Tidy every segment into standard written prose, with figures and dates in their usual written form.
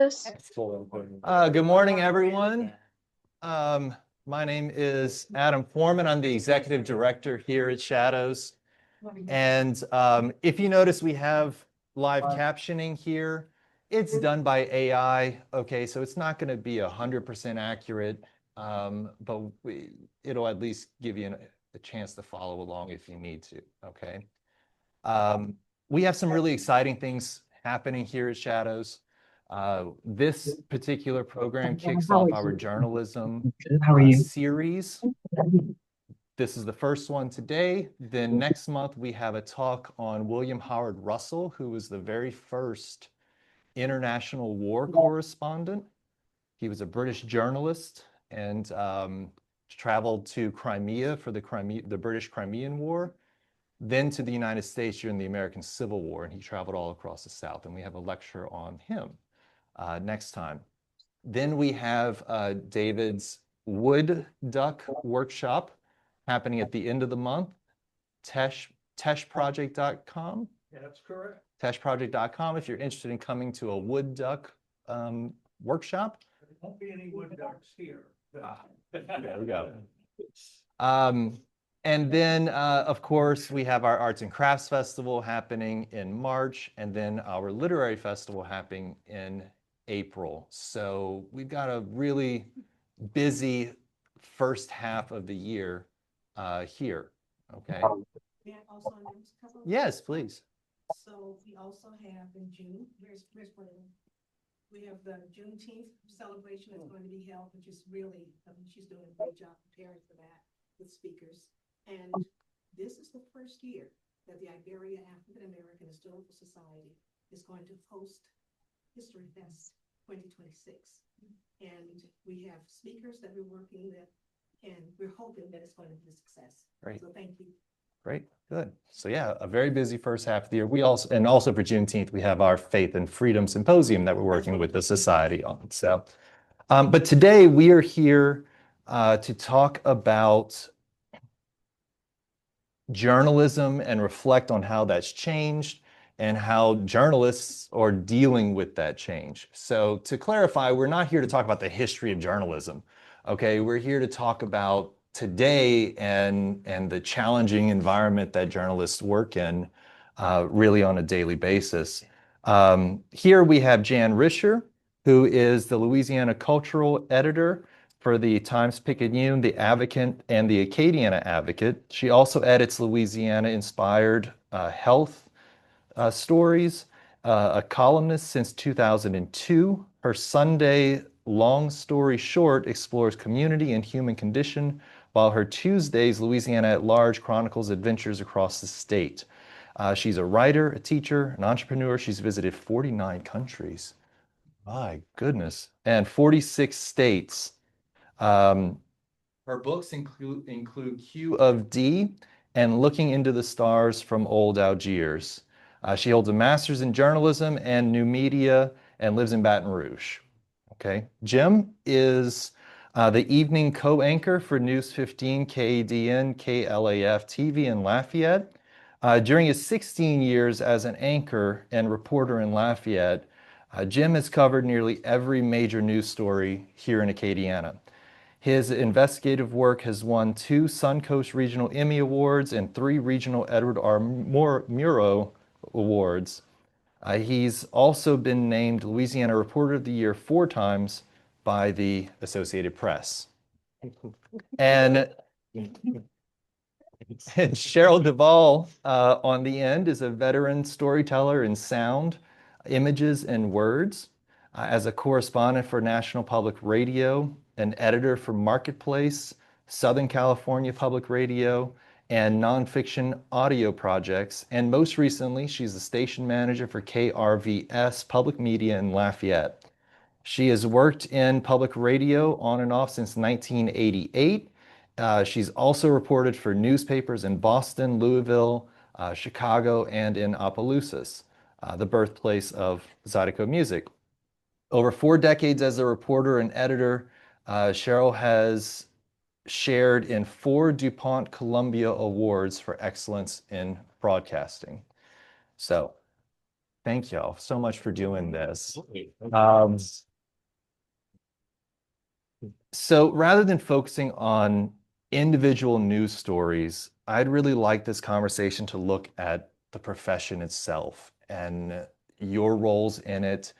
Good morning, everyone. My name is Adam Foreman. I'm the executive director here at Shadows. And if you notice, we have live captioning here. It's done by AI. Okay, so it's not going to be 100% accurate, but it'll at least give you a chance to follow along if you need to. Okay. We have some really exciting things happening here at Shadows. This particular program kicks off our journalism series. This is the first one today. Then next month, we have a talk on William Howard Russell, who was the very first international war correspondent. He was a British journalist and traveled to Crimea for the British Crimean War, then to the United States during the American Civil War, and he traveled all across the South. And we have a lecture on him next time. Then we have David's wood duck workshop happening at the end of the month. Techproject.com. Yeah, that's correct. Techproject.com if you're interested in coming to a wood duck workshop. There won't be any wood ducks here. There we go. And then, of course, we have our Arts and Crafts Festival happening in March, and then our Literary Festival happening in April. So we've got a really busy first half of the year here. Okay. May I also announce a couple? Yes, please. So we also have in June, where's Brandon? We have the Juneteenth celebration is going to be held, which is really, she's doing a great job preparing for that with speakers. And this is the first year that the Iberia African American Historical Society is going to host History Fest 2026. And we have speakers that we're working with, and we're hoping that it's going to be a success. Great. So thank you. Great, good. So yeah, a very busy first half of the year. We also for Juneteenth, we have our Faith and Freedom Symposium that we're working with the society on. So, but today we are here to talk about journalism and reflect on how that's changed and how journalists are dealing with that change. So to clarify, we're not here to talk about the history of journalism. Okay, we're here to talk about today and the challenging environment that journalists work in really on a daily basis. Here we have Jan Risher, who is the Louisiana cultural editor for the Times-Picayune, the Advocate, and the Acadiana Advocate. She also edits Louisiana-inspired health stories, a columnist since 2002. Her Sunday long story short explores community and human condition, while her Tuesdays, Louisiana at Large, chronicles adventures across the state. She's a writer, a teacher, an entrepreneur. She's visited 49 countries. My goodness. And 46 states. Her books include Q of D and Looking into the Stars from Old Algiers. She holds a master's in journalism and new media and lives in Baton Rouge. Okay. Jim is the evening co-anchor for News 15, KADN, KLAF TV in Lafayette. During his 16 years as an anchor and reporter in Lafayette, Jim has covered nearly every major news story here in Acadiana. His investigative work has won 2 Suncoast Regional Emmy Awards and 3 Regional Edward R. Murrow Awards. He's also been named Louisiana Reporter of the Year 4 times by the Associated Press. And Cheryl Duvall on the end is a veteran storyteller in sound, images, and words. As a correspondent for National Public Radio, an editor for Marketplace, Southern California Public Radio, and nonfiction audio projects. And most recently, she's the station manager for KRVS Public Media in Lafayette. She has worked in public radio on and off since 1988. She's also reported for newspapers in Boston, Louisville, Chicago, and in Opelousas, the birthplace of Zydeco music. Over 4 decades as a reporter and editor, Cheryl has shared in 4 DuPont Columbia Awards for excellence in broadcasting. So Thank y'all so much for doing this. Um, so rather than focusing on individual news stories, I'd really like this conversation to look at the profession itself and your roles in it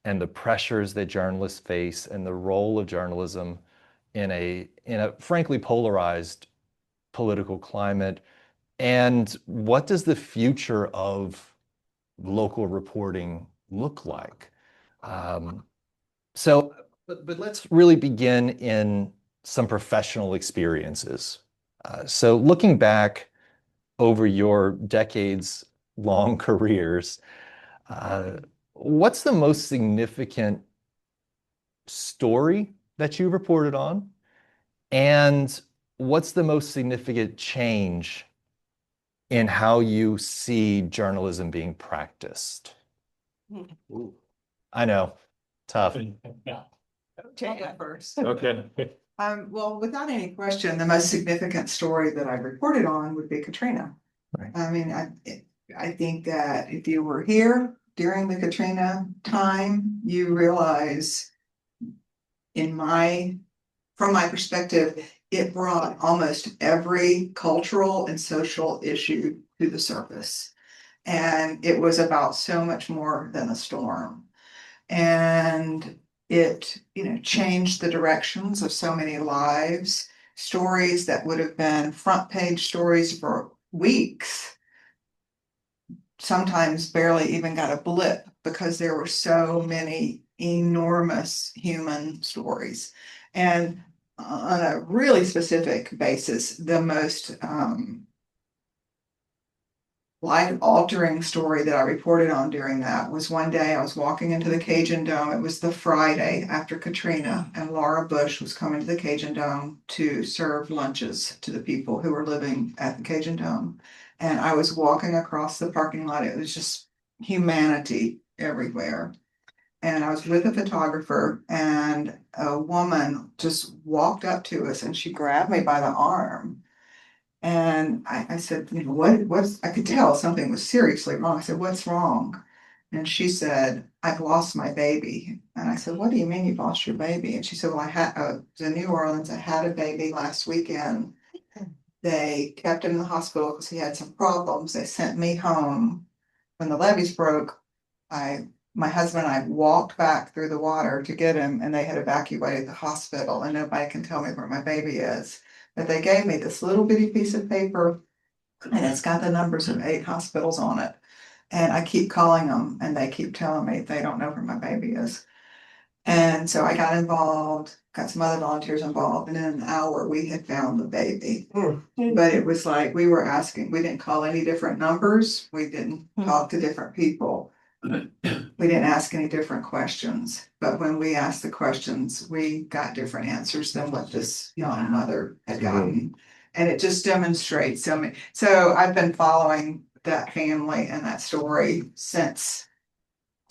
and the pressures that journalists face and the role of journalism in a frankly polarized political climate. And what does the future of local reporting look like? Um, but let's really begin in some professional experiences. So looking back over your decades long careers, uh, what's the most significant story that you reported on? And what's the most significant change in how you see journalism being practiced? Ooh. I know, tough. Jay first. Okay. Well, without any question, the most significant story that I reported on would be Katrina. Right. I mean, I think that if you were here during the Katrina time, you realize from my perspective, it brought almost every cultural and social issue to the surface. And it was about so much more than a storm. And it, changed the directions of so many lives. Stories that would have been front page stories for weeks sometimes barely even got a blip because there were so many enormous human stories. And on a really specific basis, the most life-altering story that I reported on during that was one day I was walking into the Cajun Dome. It was the Friday after Katrina, and Laura Bush was coming to the Cajun Dome to serve lunches to the people who were living at the Cajun Dome. And I was walking across the parking lot. It was just humanity everywhere. And I was with a photographer, and a woman just walked up to us and she grabbed me by the arm. And I said, I could tell something was seriously wrong. I said, what's wrong? And she said, I've lost my baby. And I said, what do you mean you've lost your baby? And she said, well, it was in New Orleans. I had a baby last weekend. They kept him in the hospital because he had some problems. They sent me home. When the levees broke, my husband and I walked back through the water to get him, and they had evacuated the hospital, and nobody can tell me where my baby is. But they gave me this little bitty piece of paper, and it's got the numbers of 8 hospitals on it. And I keep calling them, and they keep telling me they don't know where my baby is. And so I got involved, got some other volunteers involved, and in an hour we had found the baby. But it was like we didn't call any different numbers, we didn't talk to different people. We didn't ask any different questions, but when we asked the questions, we got different answers than what this young mother had gotten. And it just demonstrates so I've been following that family and that story since,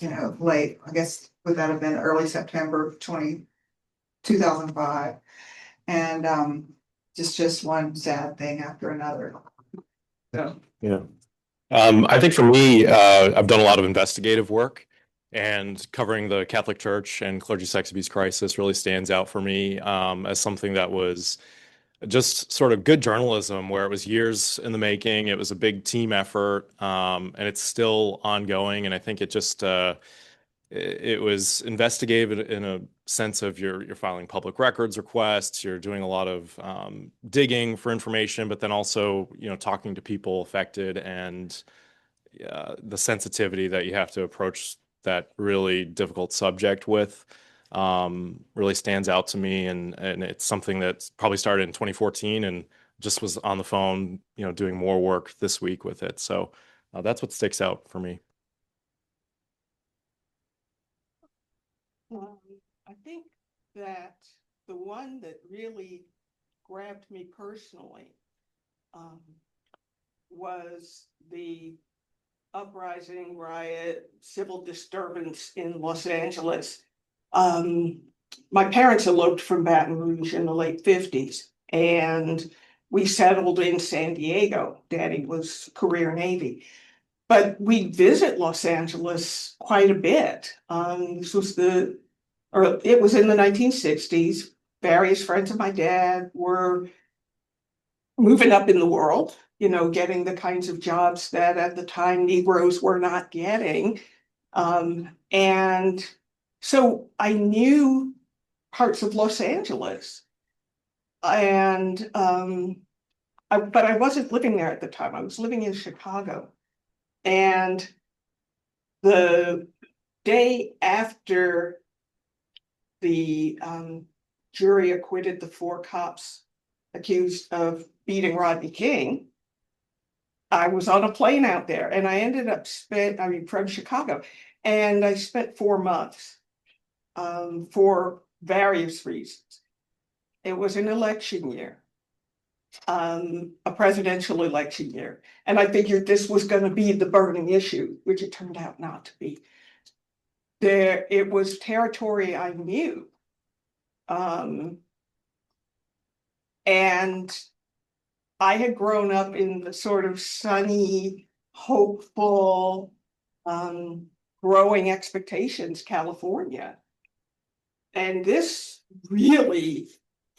late, I guess, would that have been early September 2005. And just one sad thing after another. So. Yeah. I think for me, I've done a lot of investigative work, and covering the Catholic Church and clergy sex abuse crisis really stands out for me as something that was just sort of good journalism, where it was years in the making. It was a big team effort, and it's still ongoing. And I think it was investigative in a sense of you're filing public records requests, you're doing a lot of digging for information, but then also, talking to people affected, and the sensitivity that you have to approach that really difficult subject with really stands out to me. And it's something that probably started in 2014 and just was on the phone, doing more work this week with it. So that's what sticks out for me. I think that the one that really grabbed me personally was the uprising, riot, civil disturbance in Los Angeles. My parents eloped from Baton Rouge in the late 50s, and we settled in San Diego. Daddy was career Navy. but we visit Los Angeles quite a bit. This was it was in the 1960s. Various friends of my dad were moving up in the world, getting the kinds of jobs that at the time Negroes were not getting. And so I knew parts of Los Angeles. And but I wasn't living there at the time. I was living in Chicago. And the day after the jury acquitted the 4 cops accused of beating Rodney King, I was on a plane out there, and I ended up from Chicago, and I spent 4 months for various reasons. It was an election year, a presidential election year, and I figured this was going to be the burning issue, which it turned out not to be. It was territory I knew. And I had grown up in the sort of sunny, hopeful, growing expectations, California. And this really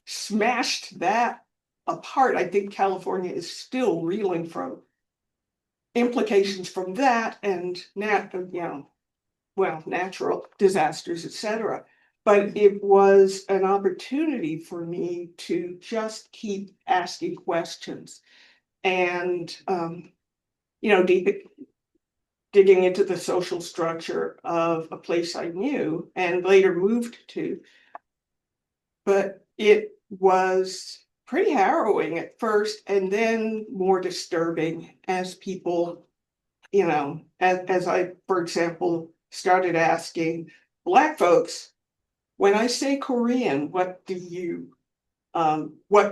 smashed that apart. I think California is still reeling from implications from that and natural disasters, etc. But it was an opportunity for me to just keep asking questions and, digging into the social structure of a place I knew and later moved to. But it was pretty harrowing at first and then more disturbing as people, as I, for example, started asking Black folks, when I say Korean, what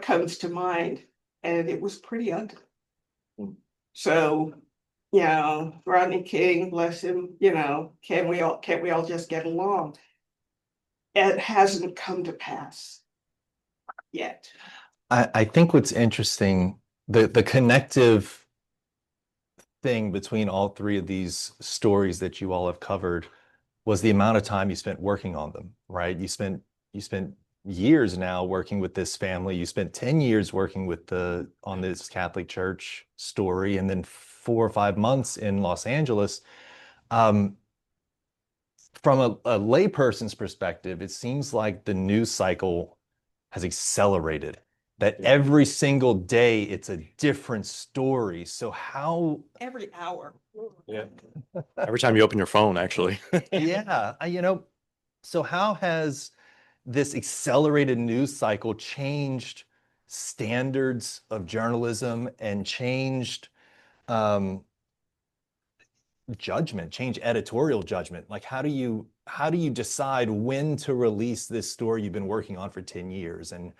comes to mind? And it was pretty ugly. So, Rodney King, bless him, can we all just get along? It hasn't come to pass yet. I think what's interesting, the connective thing between all 3 of these stories that you all have covered was the amount of time you spent working on them, right? You spent years now working with this family. You spent 10 years working on this Catholic Church story, and then 4 or 5 months in Los Angeles. From a layperson's perspective, it seems like the news cycle has accelerated. That every single day it's a different story. So how Every hour. Yeah. Every time you open your phone, actually. Yeah, so how has this accelerated news cycle changed standards of journalism and changed changed editorial judgment? Like, how do you decide when to release this story you've been working on for 10 years? And,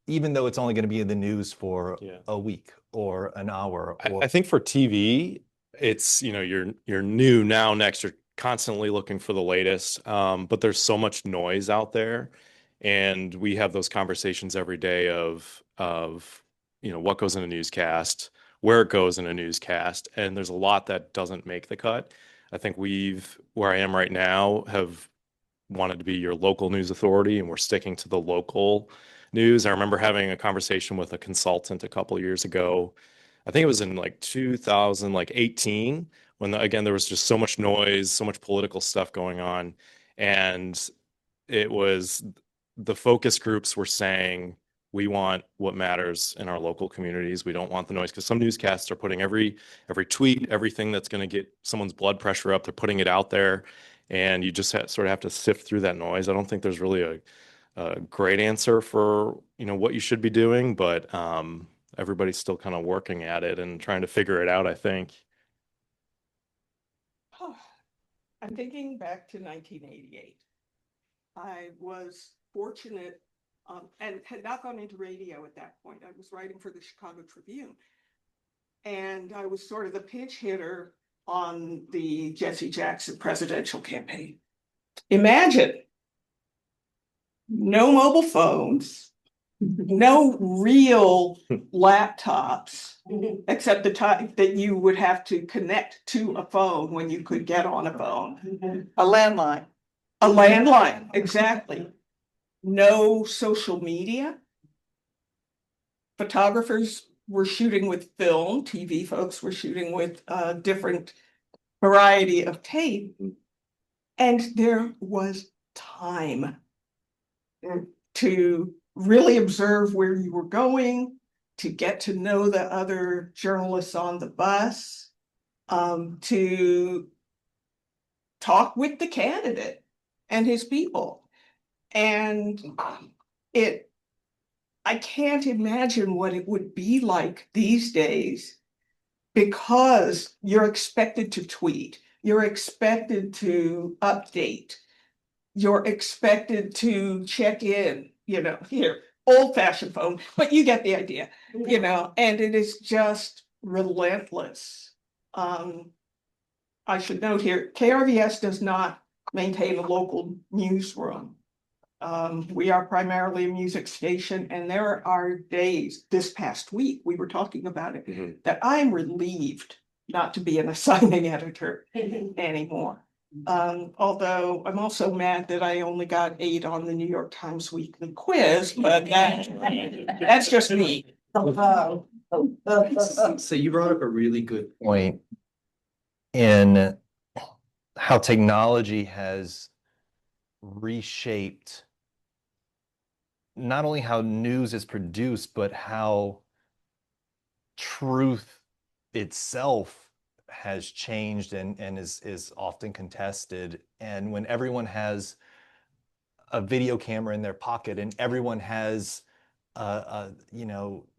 even though it's only going to be in the news for a week or an hour. I think for TV, it's, you're new now, next, you're constantly looking for the latest. But there's so much noise out there. And we have those conversations every day of what goes in a newscast, where it goes in a newscast. And there's a lot that doesn't make the cut. I think where I am right now, have wanted to be your local news authority, and we're sticking to the local news. I remember having a conversation with a consultant a couple of years ago. I think it was in like 2018, when again there was just so much noise, so much political stuff going on, and it was the focus groups were saying, we want what matters in our local communities. We don't want the noise, because some newscasts are putting every tweet, everything that's going to get someone's blood pressure up, they're putting it out there, and you just sort of have to sift through that noise. I don't think there's really a great answer for what you should be doing, but everybody's still kind of working at it and trying to figure it out, I think. I'm thinking back to 1988. I was fortunate and had not gone into radio at that point. I was writing for the Chicago Tribune. And I was sort of the pinch hitter on the Jesse Jackson presidential campaign. Imagine no mobile phones, no real laptops, except the type that you would have to connect to a phone when you could get on a phone. A landline. A landline, exactly. No social media. Photographers were shooting with film, TV folks were shooting with a different variety of tape. And there was time to really observe where you were going, to get to know the other journalists on the bus, to talk with the candidate and his people. And I can't imagine what it would be like these days, because you're expected to tweet, you're expected to update, you're expected to check in, here, old-fashioned phone, but you get the idea, and it is just relentless. I should note here, KRVS does not maintain a local newsroom. We are primarily a music station, and there are days, this past week, we were talking about it, that I'm relieved not to be an assigning editor anymore. Although I'm also mad that I only got 8 on the New York Times Weekly quiz, but that's just me. So you brought up a really good point in how technology has reshaped not only how news is produced, but how truth itself has changed and is often contested. And when everyone has a video camera in their pocket and everyone has the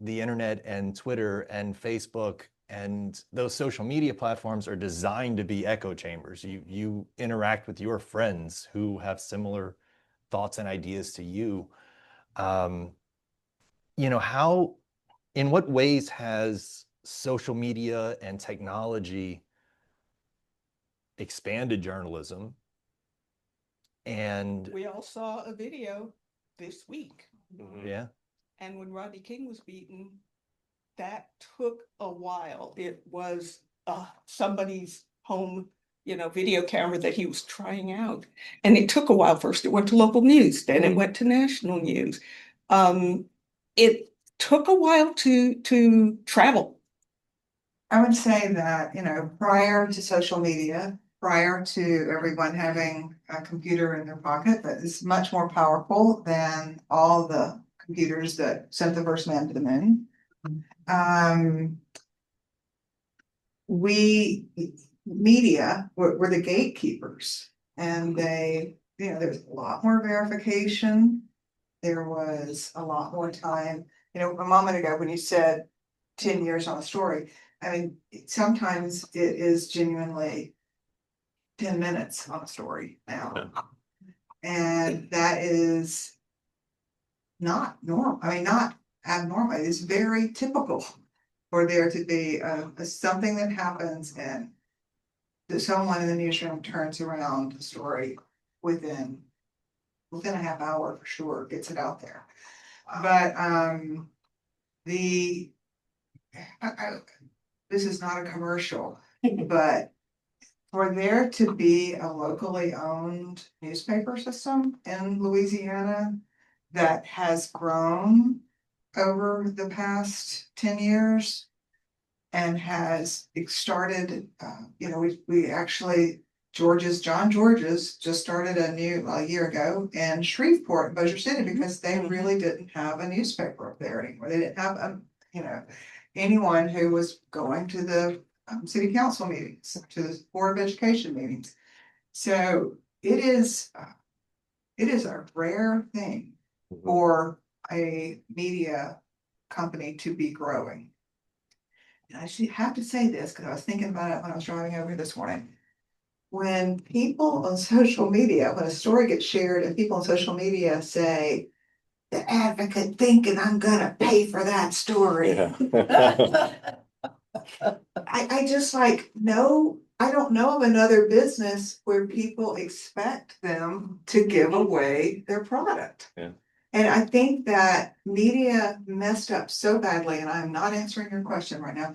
internet and Twitter and Facebook, and those social media platforms are designed to be echo chambers. You interact with your friends who have similar thoughts and ideas to you. In what ways has social media and technology expanded journalism? And We all saw a video this week. yeah, And when Rodney King was beaten, that took a while. It was somebody's home, video camera that he was trying out. And it took a while. First, it went to local news, then it went to national news. It took a while to travel. I would say that, prior to social media, prior to everyone having a computer in their pocket that is much more powerful than all the computers that sent the first man to the moon. Media were the gatekeepers, and there was a lot more verification. There was a lot more time. A moment ago when you said 10 years on a story, I mean, sometimes it is genuinely 10 minutes on a story now. Yeah. And that is not normal. I mean, not abnormal. It's very typical for there to be something that happens and that someone in the newsroom turns around the story within a half hour for sure, gets it out there. But this is not a commercial, but for there to be a locally owned newspaper system in Louisiana that has grown over the past 10 years and has started, we actually, John George's just started a year ago in Shreveport, Bossier City, because they really didn't have a newspaper up there anymore. They didn't have, anyone who was going to the city council meetings, to the Board of Education meetings. So it is a rare thing for a media company to be growing. And I should have to say this because I was thinking about it when I was driving over here this morning. When people on social media, when a story gets shared and people on social media say, "The Advocate thinking I'm gonna pay for that story." Yeah. I just no, I don't know of another business where people expect them to give away their product. Yeah. And I think that media messed up so badly, and I'm not answering your question right now.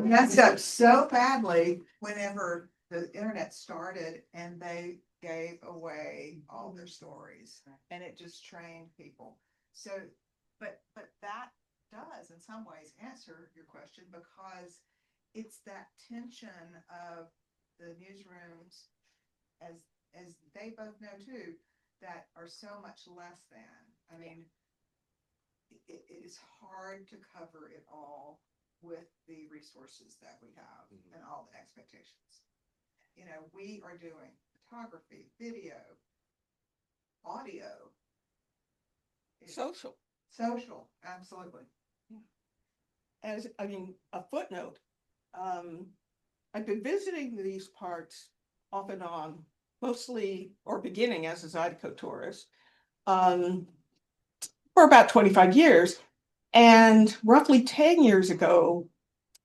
Messed up so badly whenever the internet started and they gave away all their stories and it just trained people. So, but that does in some ways answer your question, because it's that tension of the newsrooms, as they both know too, that are so much less than. I mean, it is hard to cover it all with the resources that we have and all the expectations. You know, we are doing photography, video, audio, Social. absolutely. As, I mean, a footnote, I've been visiting these parts off and on, mostly, or beginning as a Zydeco tourist, for about 25 years. And roughly 10 years ago,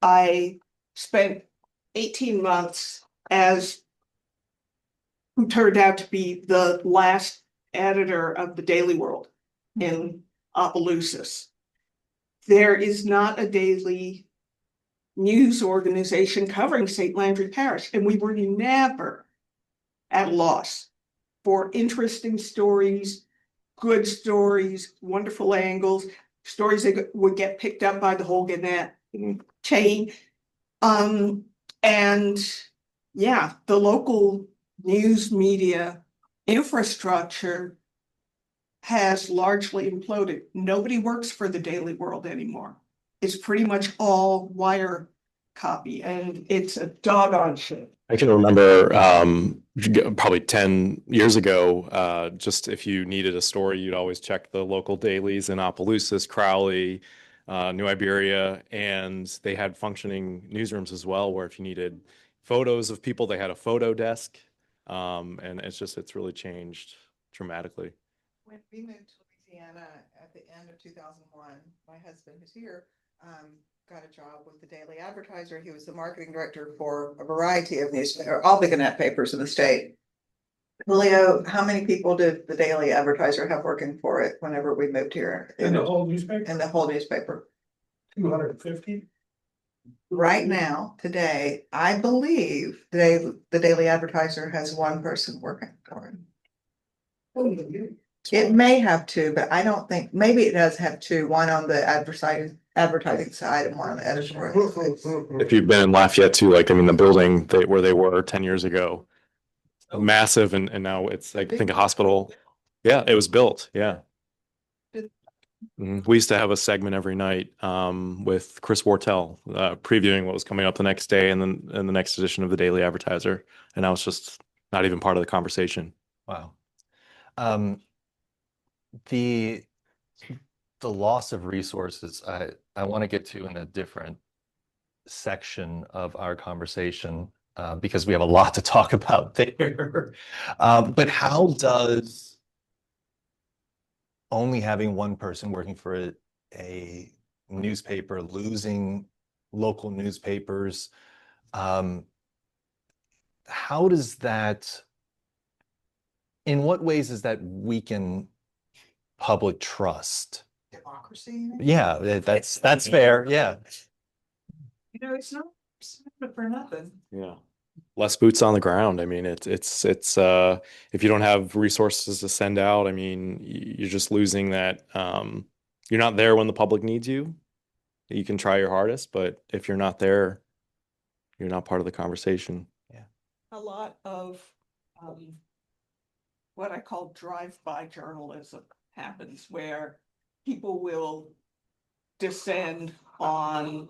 I spent 18 months as who turned out to be the last editor of the Daily World in Opelousas. There is not a daily news organization covering St. Landry Parish, and we were never at a loss for interesting stories, good stories, wonderful angles, stories that would get picked up by the whole Gannett chain. And yeah, the local news media infrastructure has largely imploded. Nobody works for the Daily World anymore. It's pretty much all wire copy, and it's a doggone shit. I can remember probably 10 years ago, just if you needed a story, you'd always check the local dailies in Opelousas, Crowley, New Iberia, and they had functioning newsrooms as well, where if you needed photos of people, they had a photo desk. And it's really changed dramatically. When we moved to Louisiana at the end of 2001, my husband, who's here, got a job with the Daily Advertiser. He was the marketing director for a variety of newspapers, all the Gannett papers in the state. Julio, how many people did the Daily Advertiser have working for it whenever we moved here? In the whole newspaper? In the whole newspaper. 250? Right now, today, I believe the Daily Advertiser has one person working for it. It may have two, but I don't think, maybe it does have two, one on the advertising side and one on the editorial. If you've been in Lafayette too, like, I mean, the building where they were 10 years ago, massive, and now it's like, I think a hospital. Yeah, it was built. Yeah. We used to have a segment every night with Chris Wortell previewing what was coming up the next day, and then in the next edition of the Daily Advertiser. And now it's just not even part of the conversation. Wow. The loss of resources, I want to get to in a different section of our conversation because we have a lot to talk about there. But how does only having one person working for a newspaper, losing local newspapers, how does that, in what ways does that weaken public trust? Democracy. Yeah, that's fair. Yeah. You know, it's not for nothing. Yeah. Less boots on the ground. I mean, it's if you don't have resources to send out, I mean, you're just losing that. You're not there when the public needs you. You can try your hardest, but if you're not there, you're not part of the conversation. Yeah. A lot of what I call drive-by journalism happens, where people will descend on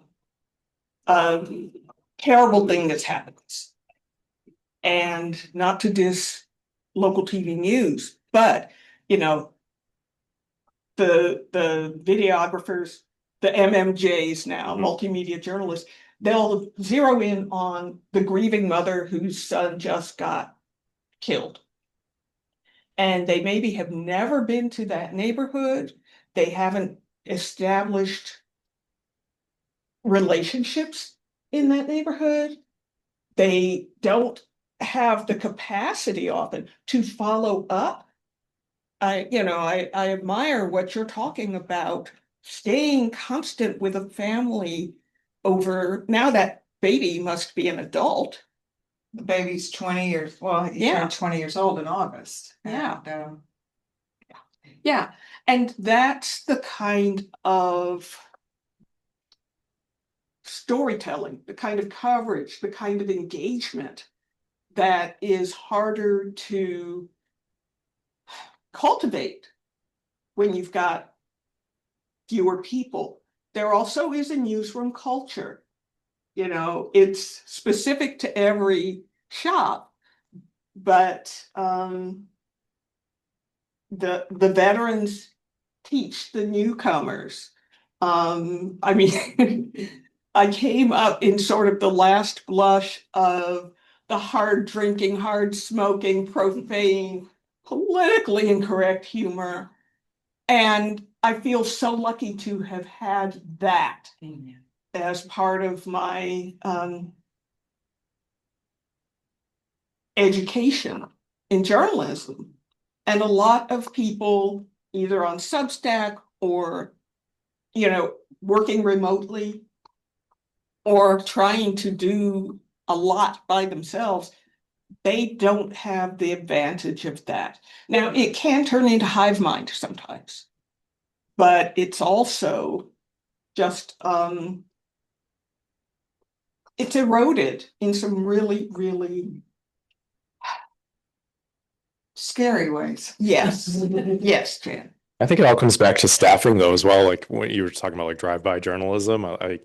a terrible thing that's happened. And not to diss local TV news, but, you know, the videographers, the MMJs now, multimedia journalists, they'll zero in on the grieving mother whose son just got killed. And they maybe have never been to that neighborhood. They haven't established relationships in that neighborhood. They don't have the capacity often to follow up I admire what you're talking about, staying constant with a family over, now that baby must be an adult. The baby's 20 years, well, he Yeah. turned 20 years old in August. Yeah. And, Yeah, and that's the kind of storytelling, the kind of coverage, the kind of engagement that is harder to cultivate when you've got fewer people. There also is a newsroom culture. It's specific to every shop, but the veterans teach the newcomers. I mean, I came up in sort of the last blush of the hard drinking, hard smoking, profane, politically incorrect humor. And I feel so lucky to have had that as part of my education in journalism. And a lot of people, either on Substack or, working remotely or trying to do a lot by themselves, they don't have the advantage of that. Now, it can turn into hive mind sometimes, but it's also just it's eroded in some really, really scary ways. yes, yes, Jan. I think it all comes back to staffing though as well. Like when you were talking about like drive-by journalism, that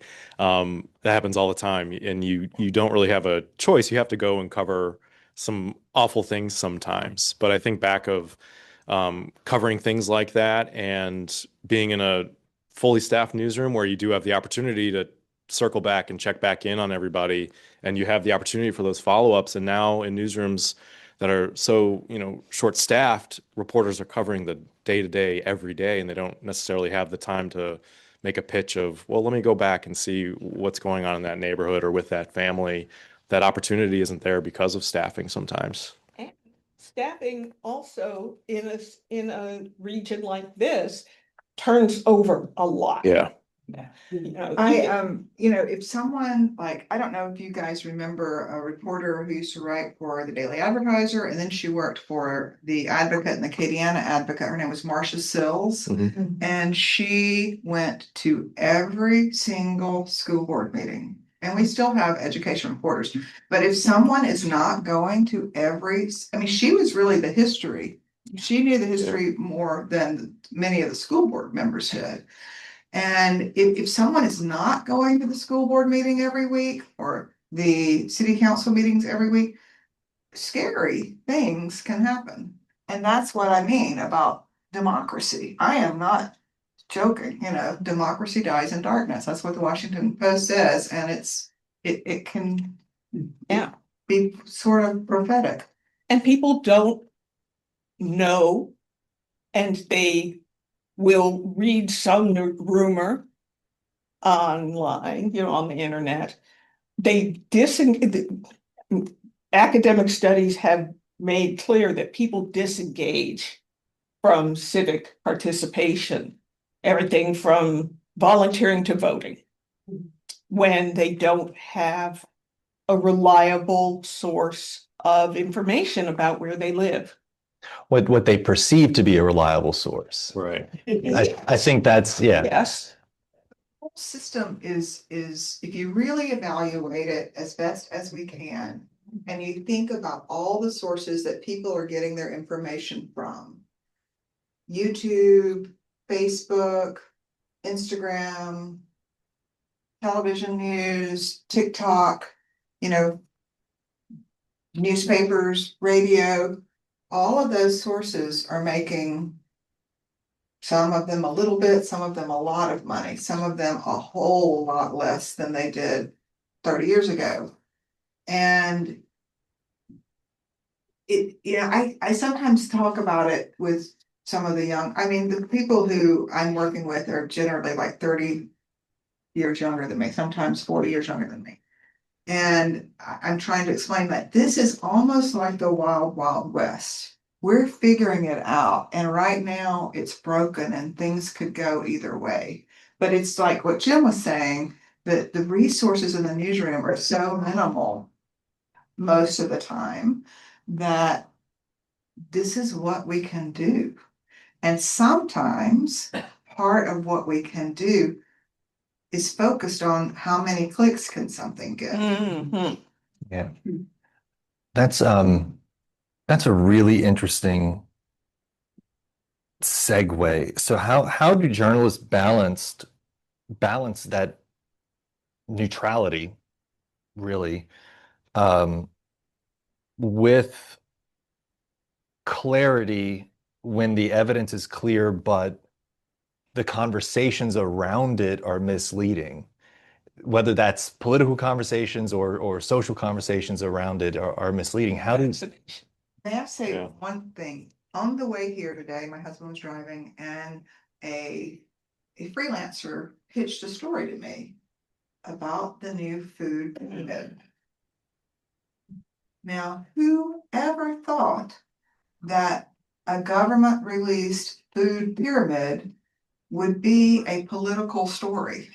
happens all the time, and you don't really have a choice. You have to go and cover some awful things sometimes. But I think back of covering things like that and being in a fully staffed newsroom where you do have the opportunity to circle back and check back in on everybody, and you have the opportunity for those follow-ups. And now in newsrooms that are so, short-staffed, reporters are covering the day-to-day every day, and they don't necessarily have the time to make a pitch of, well, let me go back and see what's going on in that neighborhood or with that family. That opportunity isn't there because of staffing sometimes. And staffing also in a region like this turns over a lot. Yeah. If someone like, I don't know if you guys remember a reporter who used to write for the Daily Advertiser, and then she worked for the Advocate and the Acadiana Advocate. Her name was Marcia Sills, and she went to every single school board meeting. And we still have education reporters, but if someone is not going to she was really the history. She knew the history more than many of the school board members did. And if someone is not going to the school board meeting every week or the city council meetings every week, scary things can happen. And that's what I mean about democracy. I am not joking, democracy dies in darkness. That's what the Washington Post says. And it can be sort of prophetic. And people don't know, and they will read some rumor online, on the internet. Academic studies have made clear that people disengage from civic participation, everything from volunteering to voting, when they don't have a reliable source of information about where they live. What they perceive to be a reliable source. Right. I think that's, yeah. Yes. The whole system is if you really evaluate it as best as we can, and you think about all the sources that people are getting their information from, YouTube, Facebook, Instagram, television news, TikTok, newspapers, radio, all of those sources are making some of them a little bit, some of them a lot of money, some of them a whole lot less than they did 30 years ago. And I sometimes talk about it with some of the the people who I'm working with are generally like 30 years younger than me, sometimes 40 years younger than me. And I'm trying to explain that this is almost like the wild, wild west. we're figuring it out. And right now it's broken and things could go either way. But it's like what Jim was saying, that the resources in the newsroom are so minimal most of the time that this is what we can do. And sometimes part of what we can do is focused on how many clicks can something get. Mhm. Yeah. That's a really interesting segue. So how do journalists balance that neutrality really um, with clarity when the evidence is clear, but the conversations around it are misleading? Whether that's political conversations or social conversations around it are misleading. How does May I say Yeah. one thing? On the way here today, my husband was driving and a freelancer pitched a story to me about the new food pyramid. Now, who ever thought that a government released food pyramid would be a political story?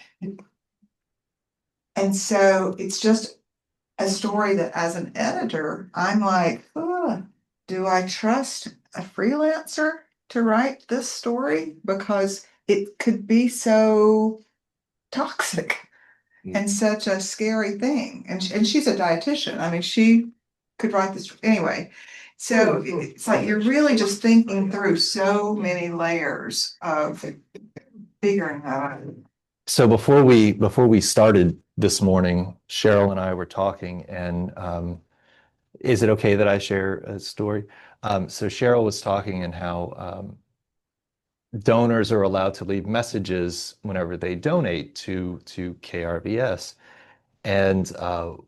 And so it's just a story that as an editor, I'm like, do I trust a freelancer to write this story? Because it could be so toxic and such a scary thing. And she's a dietitian. I mean, she could write this anyway. So it's like you're really just thinking through so many layers of figuring that out. So before we started this morning, Cheryl and I were talking, and is it okay that I share a story? So Cheryl was talking and how donors are allowed to leave messages whenever they donate to KRVS. And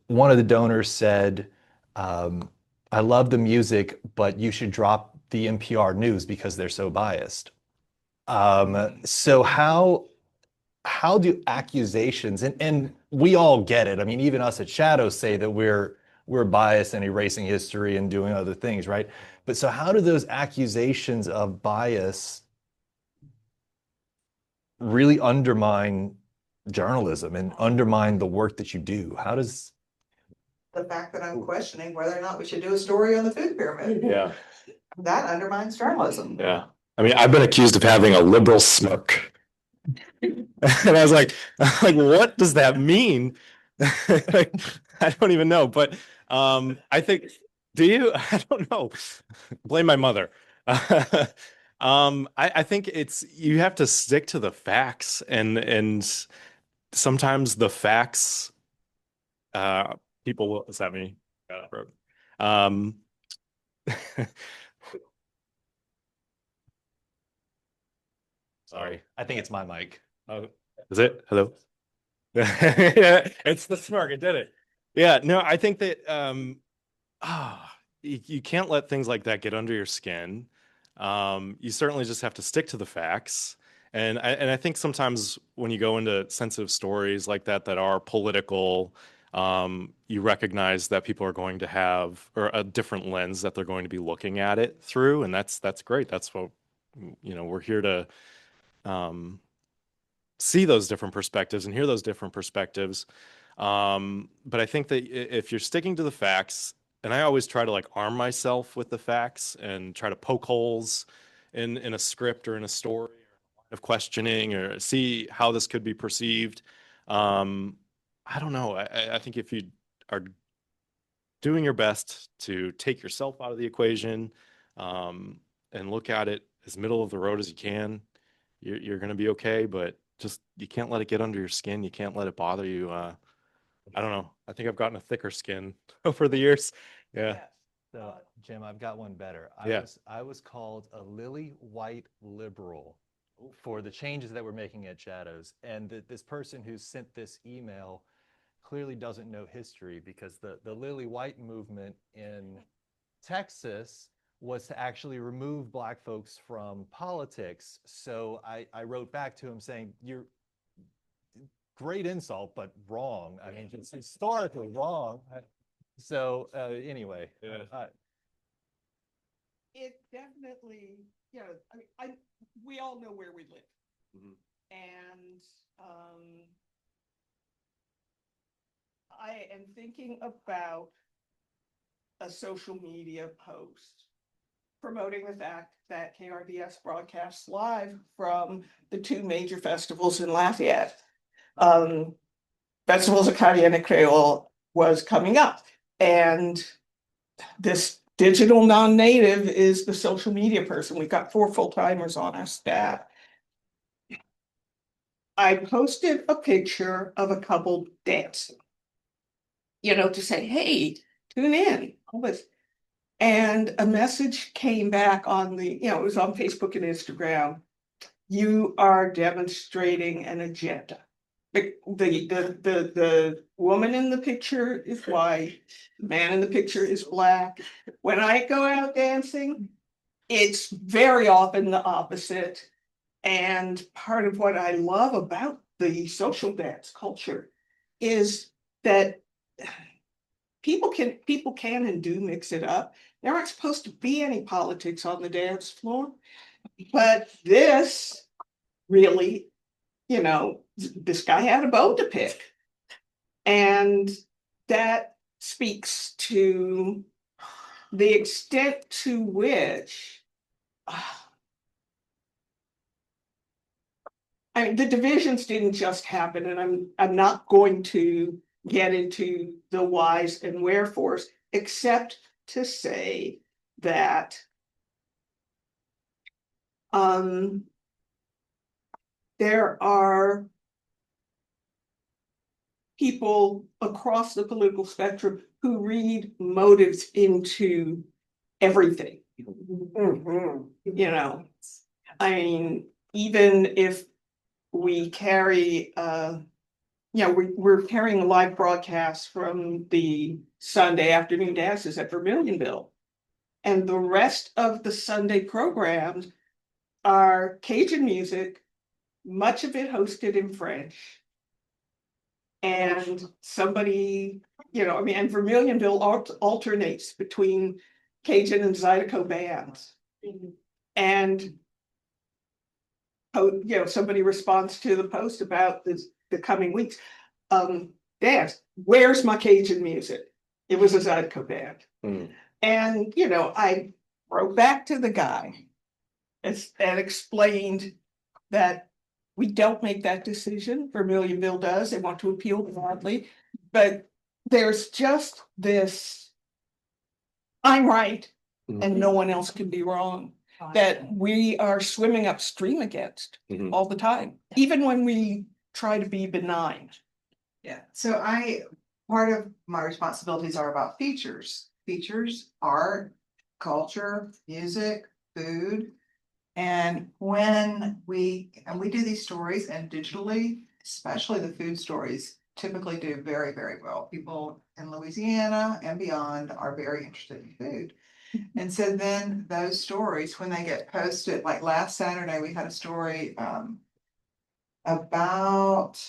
one of the donors said, I love the music, but you should drop the NPR news because they're so biased. So how do accusations, and we all get it. I mean, even us at Shadows say that we're biased and erasing history and doing other things, right? But so how do those accusations of bias really undermine journalism and undermine the work that you do? How does The fact that I'm questioning whether or not we should do a story on the food pyramid, Yeah. that undermines journalism. Yeah. I mean, I've been accused of having a liberal smirk. And I was like, what does that mean? Like, I don't even know. But I think, do you? I don't know. Blame my mother. I think it's you have to stick to the facts, and sometimes the facts, people will. Is that me? Got it, bro. Um, Sorry, I think it's my mic. oh, is it? Hello? Yeah, it's the smirk. It did it. Yeah, no, I think that you can't let things like that get under your skin. You certainly just have to stick to the facts. And I think sometimes when you go into sensitive stories like that that are political, you recognize that people are going to have or a different lens that they're going to be looking at it through, and that's great. That's what we're here to um, see those different perspectives and hear those different perspectives. But I think that if you're sticking to the facts, and I always try to like arm myself with the facts and try to poke holes in a script or in a story of questioning or see how this could be perceived. Um, I don't know. I think if you are doing your best to take yourself out of the equation, and look at it as middle of the road as you can, you're going to be okay. But just you can't let it get under your skin. You can't let it bother you. I don't know. I think I've gotten a thicker skin over the years. Yeah. Yes. So, Jim, I've got one better. Yeah. I was called a lily white liberal for the changes that we're making at Shadows. And this person who sent this email clearly doesn't know history, because the lily white movement in Texas was to actually remove Black folks from politics. So I wrote back to him saying, you're great insult, but wrong. I mean, it's historically wrong. So anyway, Yeah. it definitely, you know, we all know where we live. Mhm. And I am thinking about a social media post promoting the fact that KRDS broadcasts live from the two major festivals in Lafayette. Festivals Acadiana Creole was coming up, and this digital non-native is the social media person. We've got 4 full-timers on our staff. I posted a picture of a couple dancing, you know, to say, hey, tune in, all this. And a message came back on the, you know, it was on Facebook and Instagram. You are demonstrating an agenda. The woman in the picture is white, the man in the picture is black. When I go out dancing, it's very often the opposite. And part of what I love about the social dance culture is that people can and do mix it up. There aren't supposed to be any politics on the dance floor, but this really, you know, this guy had a bone to pick. And that speaks to the extent to which I mean, the divisions didn't just happen, and I'm not going to get into the whys and wherefores, except to say that there are people across the political spectrum who read motives into everything. You know, I mean, even if we carry you know, we're carrying a live broadcast from the Sunday afternoon dances at Vermilionville. And the rest of the Sunday programs are Cajun music, much of it hosted in French. And somebody, you know, I mean, and Vermilionville alternates between Cajun and Zydeco bands. And you know, somebody responds to the post about the coming weeks. Dad, where's my Cajun music? It was a Zydeco band. Mm. And, you know, I wrote back to the guy and explained that we don't make that decision. Vermilionville does. They want to appeal broadly. But there's just this, I'm right, and no one else can be wrong, that we are swimming upstream against all the time, even when we try to be benign. Yeah, so part of my responsibilities are about features. Features, art, culture, music, food. And when we do these stories, and digitally, especially the food stories, typically do very, very well. People in Louisiana and beyond are very interested in food. And so then those stories, when they get posted, like last Saturday, we had a story about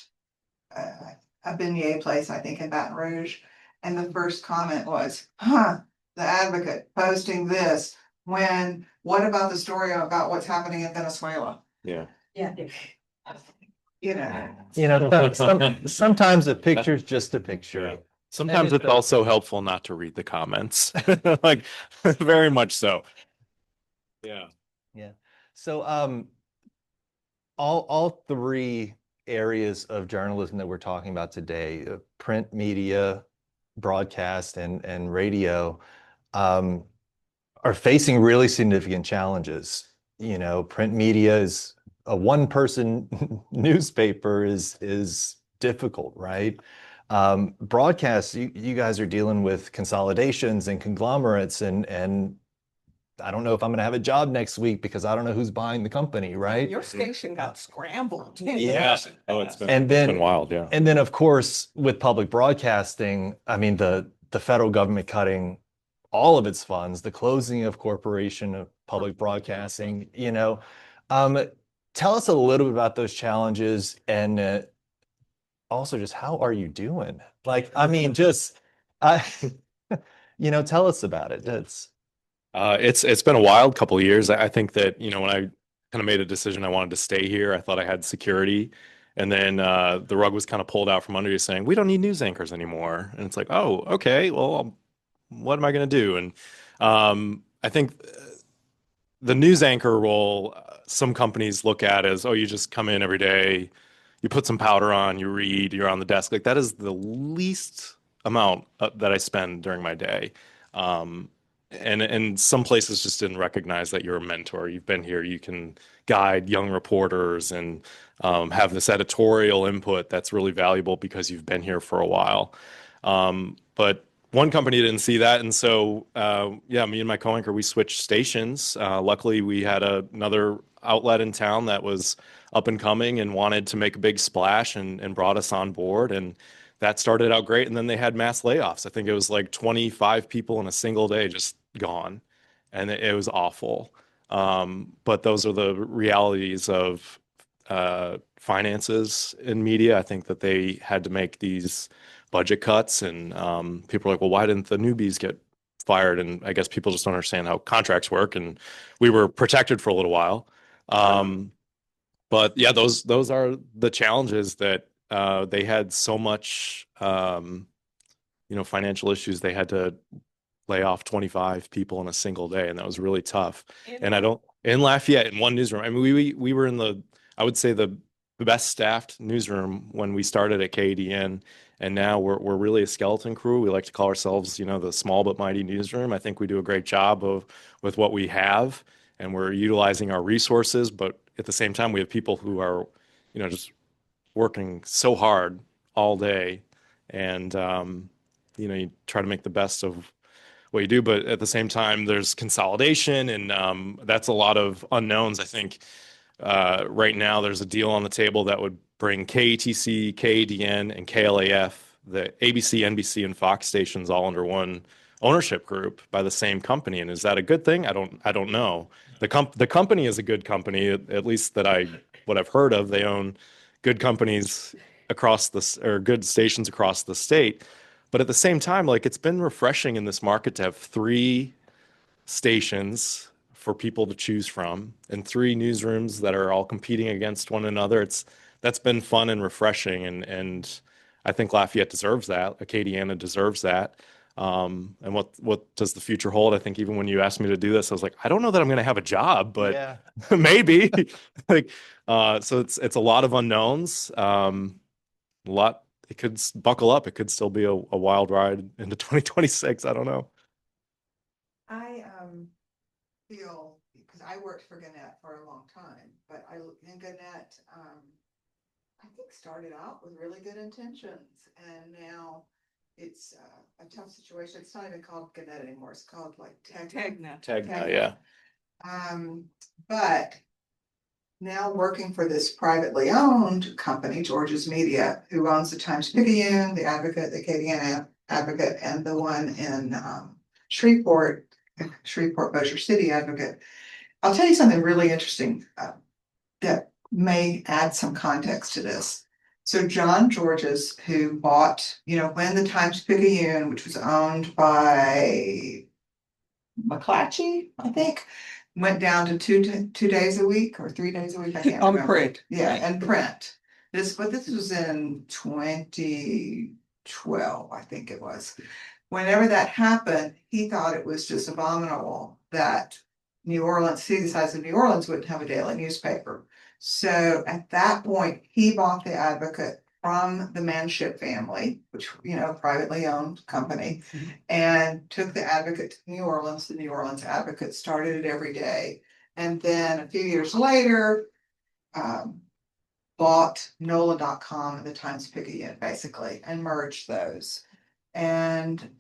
a beignet place, I think, in Baton Rouge. And the first comment was, the Advocate posting this when, what about the story about what's happening in Venezuela? Yeah. Yeah. You know, You know, sometimes a picture's just a picture. Yeah. Sometimes And it's also helpful not to read the comments, like very much so. Yeah. Yeah. So all 3 areas of journalism that we're talking about today, print media, broadcast, and radio, are facing really significant challenges. You know, print media is a one-person newspaper is difficult, right? Broadcast, you guys are dealing with consolidations and conglomerates, and I don't know if I'm going to have a job next week because I don't know who's buying the company, right? Your station got scrambled. Yeah. Oh, it's And been wild, yeah. And then, of course, with public broadcasting, I mean, the federal government cutting all of its funds, the closing of Corporation of Public Broadcasting, you know, tell us a little bit about those challenges, and also just how are you doing? Like, I mean, just, I, you know, tell us about it. That's It's been a wild couple of years. I think that, you know, when I kind of made a decision I wanted to stay here, I thought I had security. And then the rug was kind of pulled out from under you saying, we don't need news anchors anymore. And it's like, oh, okay, well, what am I going to do? And I think the news anchor role, some companies look at as, oh, you just come in every day, you put some powder on, you read, you're on the desk. Like that is the least amount that I spend during my day. Um, and some places just didn't recognize that you're a mentor. You've been here, you can guide young reporters and have this editorial input that's really valuable because you've been here for a while. But one company didn't see that, and so yeah, me and my coworker we switched stations. Luckily, we had another outlet in town that was up and coming and wanted to make a big splash and brought us on board, and that started out great. And then they had mass layoffs. I think it was like 25 people in a single day just gone, and it was awful. But those are the realities of finances in media. I think that they had to make these budget cuts, and people are like, well, why didn't the newbies get fired? And I guess people just don't understand how contracts work, and we were protected for a little while. Um, but yeah, those are the challenges that they had so much, you know, financial issues. They had to lay off 25 people in a single day, and that was really tough. And I don't in Lafayette in one newsroom. I mean, we were in the I would say the best staffed newsroom when we started at KDN, and now we're really a skeleton crew. We like to call ourselves, you know, the small but mighty newsroom. I think we do a great job of with what we have, and we're utilizing our resources, but at the same time, we have people who are, you know, just working so hard all day, and you know, you try to make the best of what you do, but at the same time, there's consolidation, and that's a lot of unknowns. I think right now there's a deal on the table that would bring KETC, KADN, and KLAF, the ABC, NBC, and Fox stations all under one ownership group by the same company. And is that a good thing? I don't know. The company is a good company, at least that what I've heard of. They own good companies across this or good stations across the state. But at the same time, like it's been refreshing in this market to have three stations for people to choose from and three newsrooms that are all competing against one another. That's been fun and refreshing, and I think Lafayette deserves that. Acadiana deserves that. And what does the future hold? I think even when you asked me to do this, I was like, I don't know that I'm going to have a job, but Yeah. maybe. Like, so it's a lot of unknowns. A lot. It could buckle up. It could still be a wild ride into 2026. I don't know. I feel, because I worked for Gannett for a long time, but Gannett, I think started out with really good intentions, and now it's a tough situation. It's not even called Gannett anymore. It's called like Tegna. Tegna, yeah. But now working for this privately owned company, George's Media, who owns the Times-Picayune, the Advocate, the Acadiana Advocate, and the one in Shreveport, Bossier City Advocate. I'll tell you something really interesting that may add some context to this. So John Georges, who bought, you know, when the Times-Picayune, which was owned by McClatchy, I think, went down to two days a week or 3 days a week. I can't On remember. print. Yeah, and print. This was in 2012, I think it was. Whenever that happened, he thought it was just abominable that New Orleans, city the size of New Orleans, wouldn't have a daily newspaper. So at that point, he bought the Advocate from the Manship family, which, you know, privately owned company, and took the Advocate to New Orleans. The New Orleans Advocate started it every day. And then a few years later, bought NOLA.com and the Times-Picayune basically and merged those. And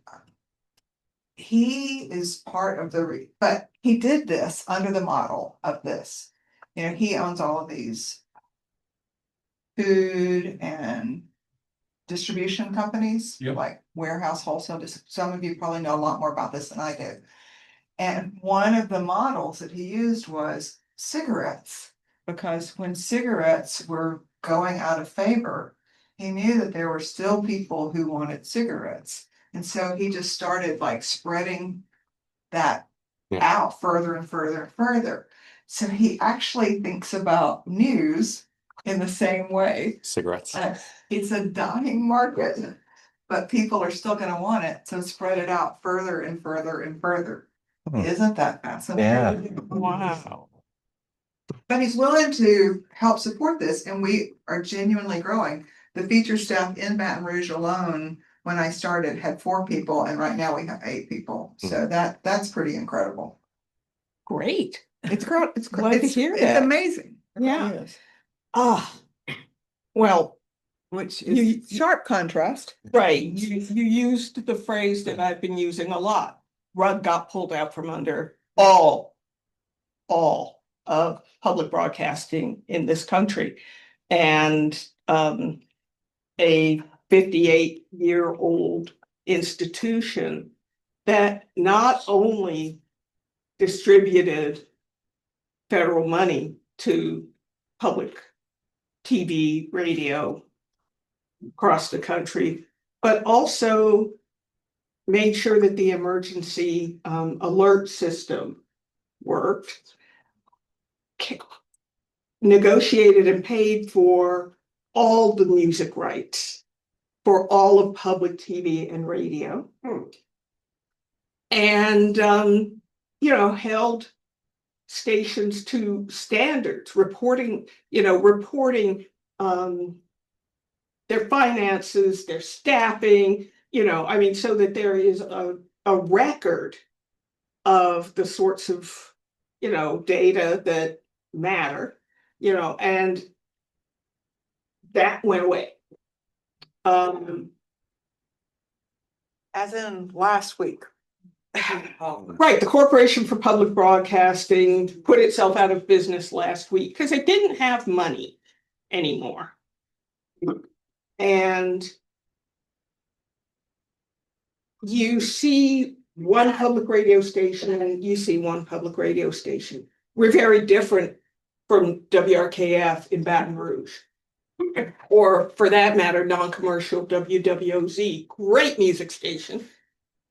he is part of but he did this under the model of this. You know, he owns all of these food and distribution companies, Yep. like warehouse wholesale. Some of you probably know a lot more about this than I do. And one of the models that he used was cigarettes, because when cigarettes were going out of favor, he knew that there were still people who wanted cigarettes. And so he just started like spreading that Yeah. out further and further and further. So he actually thinks about news in the same way. Cigarettes. It's a dying market, but people are still gonna want it, so spread it out further and further and further. Hmm. Isn't that fascinating? Wow. But he's willing to help support this, and we are genuinely growing. The feature staff in Baton Rouge alone, when I started, had 4 people, and right now we have 8 people. So that's pretty incredible. Great. It's It's glad to hear it's that. amazing. It really Yeah. is. Ah, well, Which You- is sharp contrast. right, you used the phrase that I've been using a lot. Rug got pulled out from under all of public broadcasting in this country. And a 58-year-old institution that not only distributed federal money to public TV, radio across the country, but also made sure that the emergency alert system worked, negotiated and paid for all the music rights for all of public TV and radio. And, held stations to standards, reporting their finances, their staffing, so that there is a record of the sorts of, data that matter, and that went away. As in last week. Right, the Corporation for Public Broadcasting put itself out of business last week because it didn't have money anymore. And you see one public radio station and you see one public radio station. We're very different from WRKF in Baton Rouge. Or for that matter, non-commercial WWOZ, great music station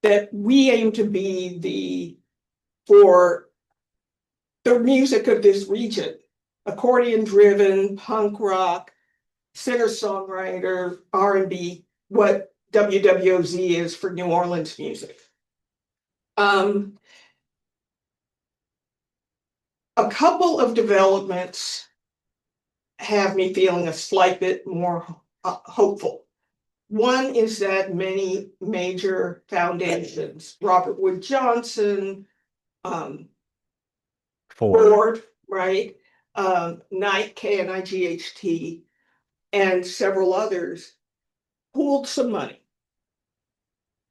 that we aim to be for the music of this region, accordion driven, punk rock, singer-songwriter, R&B, what WWOZ is for New Orleans music. A couple of developments have me feeling a slight bit more hopeful. One is that many major foundations, Robert Wood Johnson, Ford, right? KNIGHT, and several others pooled some money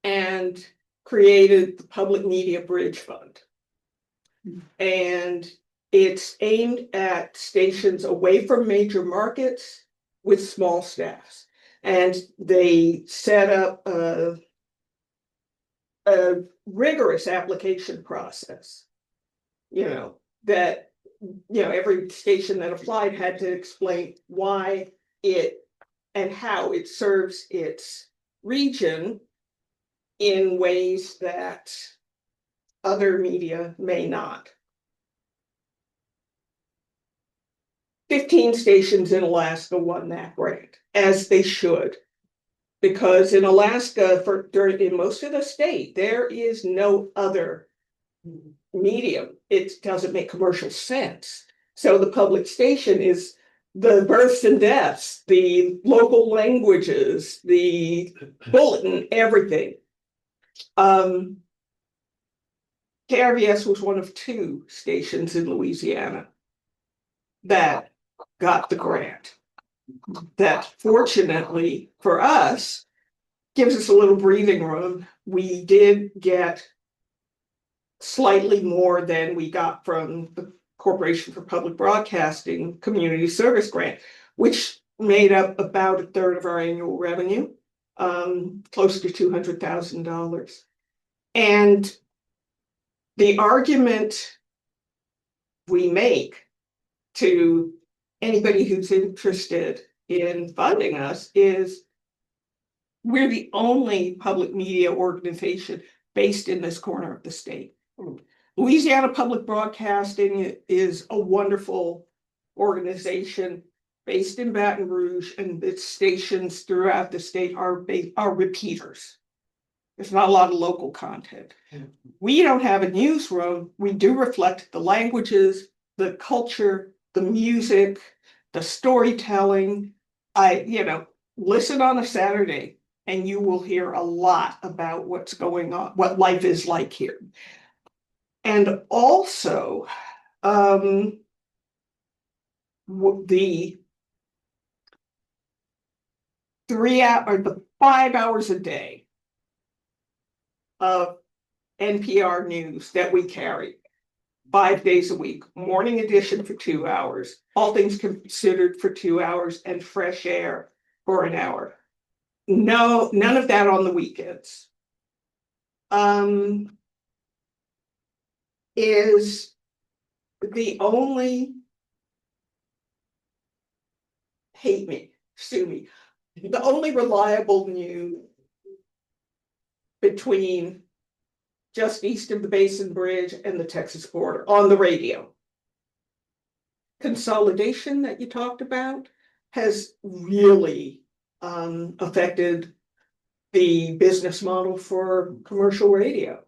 and created the Public Media Bridge Fund. And it's aimed at stations away from major markets with small staffs. And they set up a rigorous application process, that every station that applied had to explain why it and how it serves its region in ways that other media may not. 15 stations in Alaska won that grant, as they should, because in Alaska, in most of the state, there is no other medium. It doesn't make commercial sense. So the public station is the births and deaths, the local languages, the bulletin, everything. KRVS was one of 2 stations in Louisiana that got the grant. That fortunately for us gives us a little breathing room. We did get slightly more than we got from the Corporation for Public Broadcasting Community Service Grant, which made up about 1/3 of our annual revenue, close to $200,000. And the argument we make to anybody who's interested in funding us is we're the only public media organization based in this corner of the state. Louisiana Public Broadcasting is a wonderful organization based in Baton Rouge, and its stations throughout the state are repeaters. There's not a lot of local content. We don't have a newsroom. We do reflect the languages, the culture, the music, the storytelling. Listen on a Saturday and you will hear a lot about what's going on, what life is like here. And also, the 3 hour or the 5 hours a day of NPR news that we carry 5 days a week, morning edition for 2 hours, all things considered for 2 hours, and fresh air for an hour. No, none of that on the weekends. Is the only, hate me, sue me, the only reliable news between just east of the Basin Bridge and the Texas border on the radio. Consolidation that you talked about has really affected the business model for commercial radio.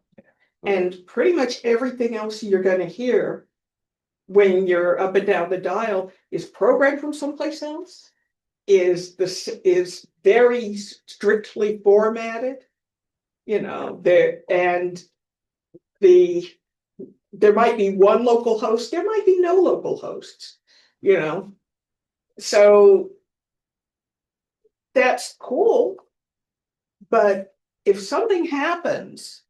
And pretty much everything else you're going to hear when you're up and down the dial is programmed from someplace else, is very strictly formatted, there might be one local host, there might be no local hosts, so that's cool. But if something happens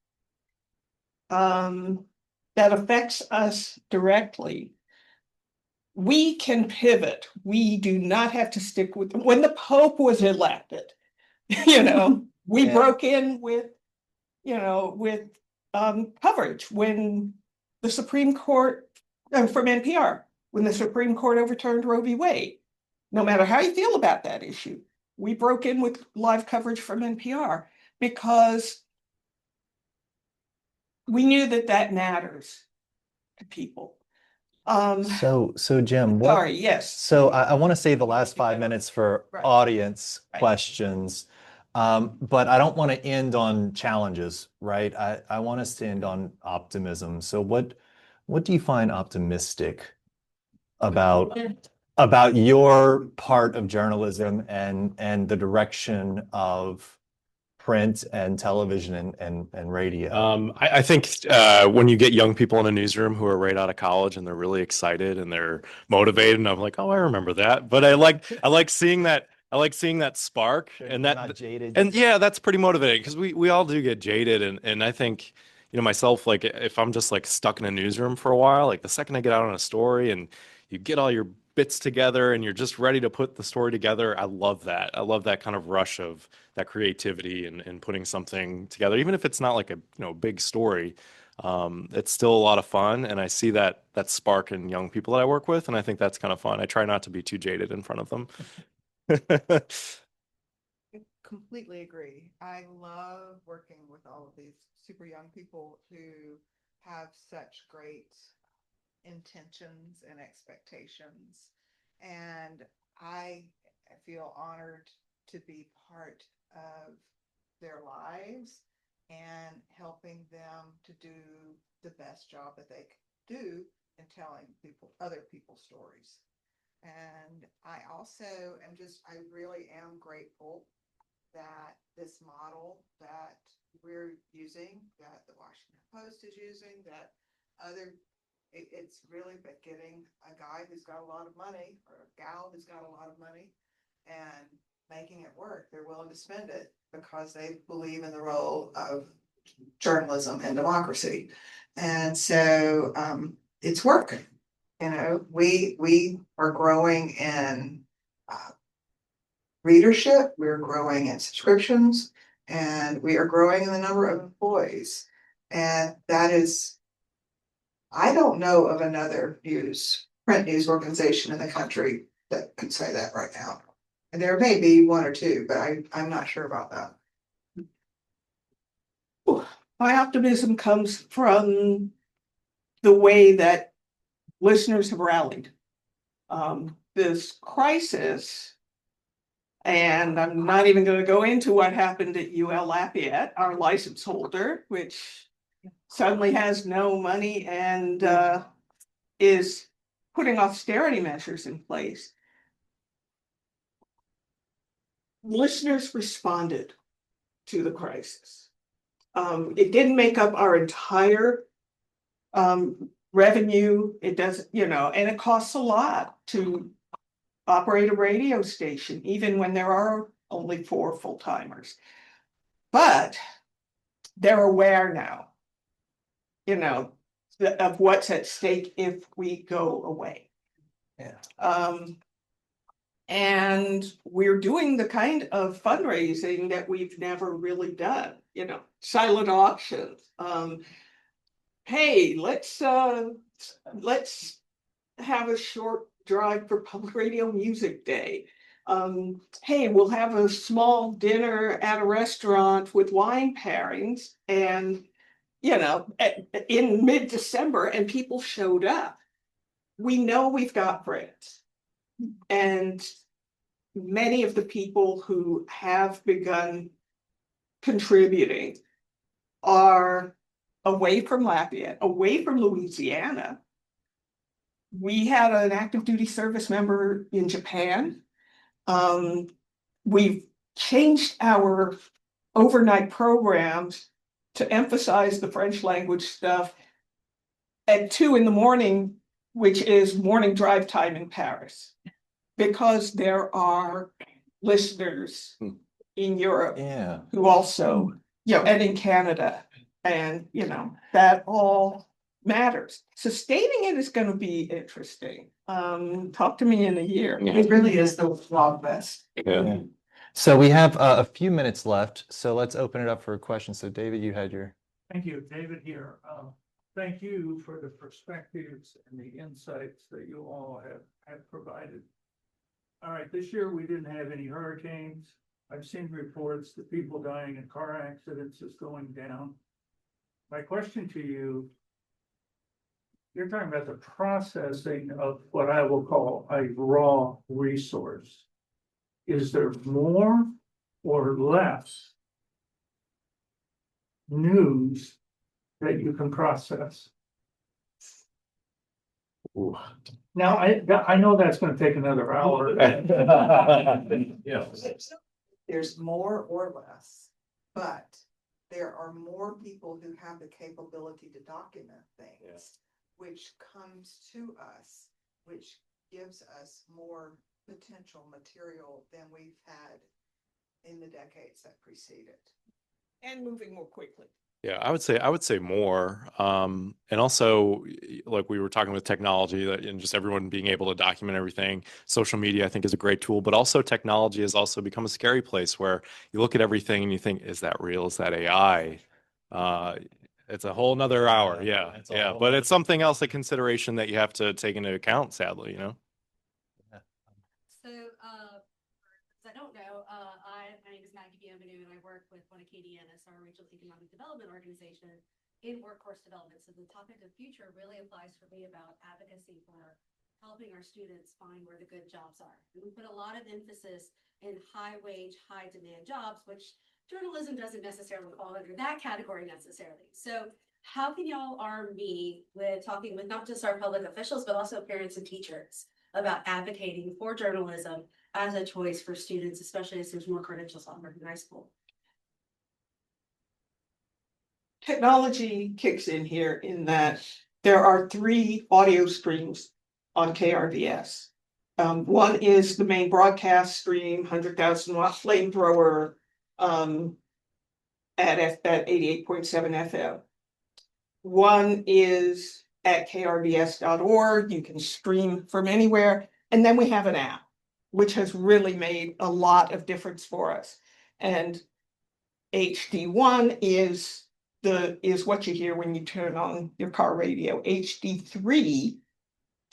that affects us directly, we can pivot. We do not have to stick with them. When the Pope was elected, we broke in with coverage. When the Supreme Court, from NPR, when the Supreme Court overturned Roe v. Wade, no matter how you feel about that issue, we broke in with live coverage from NPR because we knew that matters to people. So Jim, Sorry, yes. So I want to save the last 5 minutes for Right. audience Right. questions, but I don't want to end on challenges, right? I want us to end on optimism. So what do you find optimistic about your part of journalism and the direction of print and television and radio? I think when you get young people in a newsroom who are right out of college and they're really excited and they're motivated, and I'm like, oh, I remember that. But I like seeing that. I like seeing that spark and that, not jaded. and yeah, that's pretty motivating because we all do get jaded, and I think myself, like if I'm just like stuck in a newsroom for a while, like the second I get out on a story and you get all your bits together and you're just ready to put the story together, I love that. I love that kind of rush of that creativity and putting something together, even if it's not like a big story. It's still a lot of fun, and I see that spark in young people that I work with, and I think that's kind of fun. I try not to be too jaded in front of them. Completely agree. I love working with all of these super young people who have such great intentions and expectations. And I feel honored to be part of their lives and helping them to do the best job that they can do in telling other people's stories. And I also I really am grateful that this model that we're using, that the Washington Post is using, that it's really but getting a guy who's got a lot of money or a gal who's got a lot of money and making it work. They're willing to spend it because they believe in the role of journalism and democracy. And so it's working. We are growing in readership, we're growing in subscriptions, and we are growing in the number of employees. And that is, I don't know of another print news organization in the country that can say that right now. And there may be one or two, but I'm not sure about that. My optimism comes from the way that listeners have rallied. This crisis, and I'm not even going to go into what happened at UL Lafayette, our license holder, which suddenly has no money and is putting austerity measures in place. Listeners responded to the crisis. It didn't make up our entire revenue. It doesn't, and it costs a lot to operate a radio station, even when there are only 4 full-timers. But they're aware now, of what's at stake if we go away. Yeah. And we're doing the kind of fundraising that we've never really done, silent auctions. Hey, let's have a short drive for Public Radio Music Day. Hey, we'll have a small dinner at a restaurant with wine pairings, and in mid-December, and people showed up. We know we've got friends, and many of the people who have begun contributing are away from Lafayette, away from Louisiana. We had an active duty service member in Japan. We've changed our overnight programs to emphasize the French language stuff at 2 a.m, which is morning drive time in Paris, because there are listeners in Europe Yeah. who also, and in Canada, and that all matters. Sustaining it is going to be interesting. Talk to me in a year. It really is the Wild West. Yeah. So we have a few minutes left, so let's open it up for questions. So David, you had your. Thank you, David here. Thank you for the perspectives and the insights that you all have provided. All right, this year we didn't have any hurricanes. I've seen reports that people dying in car accidents is going down. My question to you, you're talking about the processing of what I will call a raw resource. Is there more or less news that you can process? Ooh. Now, I know that's gonna take another hour. Yeah. There's more or less, but there are more people who have the capability to document things, which comes to us, which gives us more potential material than we've had in the decades that preceded. And moving more quickly. Yeah, I would say more. And also, like we were talking with technology, that and just everyone being able to document everything. Social media, I think, is a great tool, but also technology has also become a scary place where you look at everything and you think, is that real? Is that AI? It's a whole nother hour. Yeah, yeah. But it's something else, a consideration that you have to take into account, sadly, So, I don't know, my name is Maggie Bienvenu, and I work with one of Acadiana's, our regional economic development organization, in workforce development. So the topic of future really applies for me about advocacy for helping our students find where the good jobs are. And we put a lot of emphasis in high wage, high demand jobs, which journalism doesn't necessarily fall under that category necessarily. So how can y'all arm me with talking with not just our public officials, but also parents and teachers about advocating for journalism as a choice for students, especially as there's more credentials offered in high school? Technology kicks in here in that there are 3 audio streams on KRVS. One is the main broadcast stream, 100,000-watt flamethrower, at 88.7 FM. One is at krvs.org. You can stream from anywhere. And then we have an app, which has really made a lot of difference for us. And HD1 is what you hear when you turn on your car radio. HD3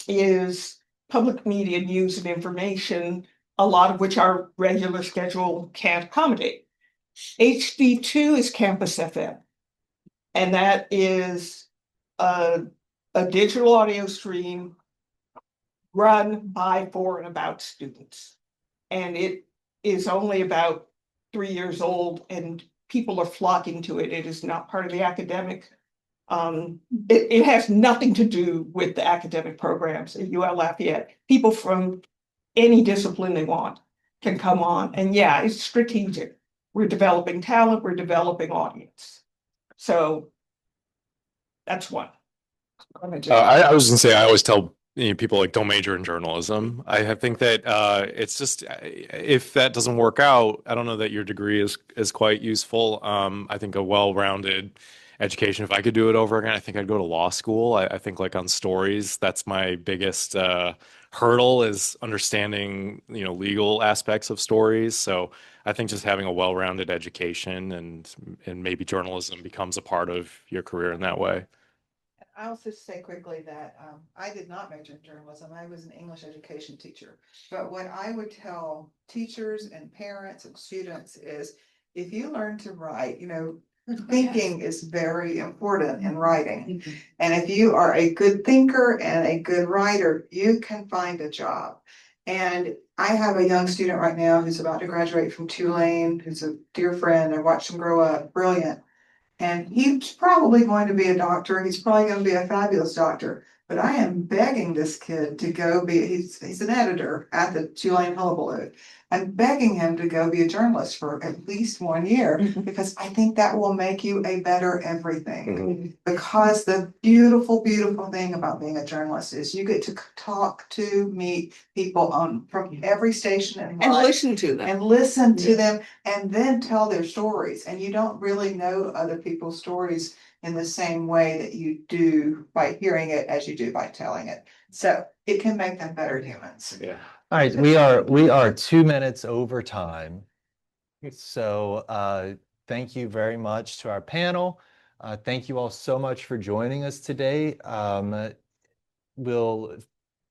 is public media news and information, a lot of which our regular schedule can't accommodate. HD2 is Campus FM, and that is a a digital audio stream run by, for, and about students. And it is only about 3 years old and people are flocking to it. It is not part of the academic. It has nothing to do with the academic programs at UL Lafayette. People from any discipline they want can come on. And yeah, it's strategic. We're developing talent, we're developing audience. So that's one. I was gonna say, I always tell people like don't major in journalism. I think that it's just if that doesn't work out, I don't know that your degree is quite useful. I think a well-rounded education, if I could do it over again, I think I'd go to law school. I think like on stories, that's my biggest hurdle is understanding, legal aspects of stories. So I think just having a well-rounded education and maybe journalism becomes a part of your career in that way. I'll just say quickly that I did not major in journalism. I was an English education teacher. But what I would tell teachers and parents and students is if you learn to write, thinking is very important in writing. And if you are a good thinker and a good writer, you can find a job. And I have a young student right now who's about to graduate from Tulane, who's a dear friend. I watched him grow up, brilliant. And he's probably going to be a doctor. He's probably going to be a fabulous doctor. But I am begging this kid to go he's an editor at the Tulane Hullabaloo. I'm begging him to go be a journalist for at least 1 year because I think that will make you a better everything. Because the beautiful, beautiful thing about being a journalist is you get to meet people from every station in And life listen to them. and listen to them and then tell their stories. And you don't really know other people's stories in the same way that you do by hearing it as you do by telling it. So it can make them better humans. Yeah. All right, we are 2 minutes over time. So thank you very much to our panel. Thank you all so much for joining us today. We'll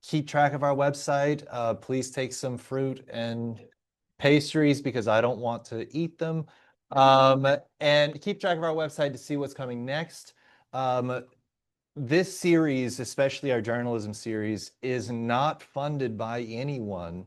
keep track of our website. Please take some fruit and pastries because I don't want to eat them. And keep track of our website to see what's coming next. This series, especially our journalism series, is not funded by anyone.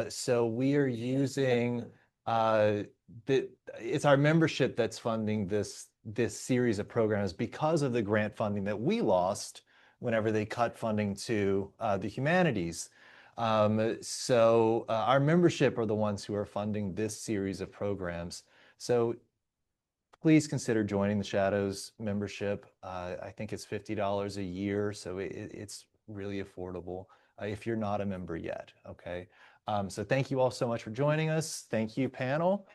So we are using it's our membership that's funding this series of programs because of the grant funding that we lost whenever they cut funding to the humanities. So our membership are the ones who are funding this series of programs. So please consider joining the Shadows membership. I think it's $50 a year, so it's really affordable if you're not a member yet, okay? So thank you all so much for joining us. Thank you, panel.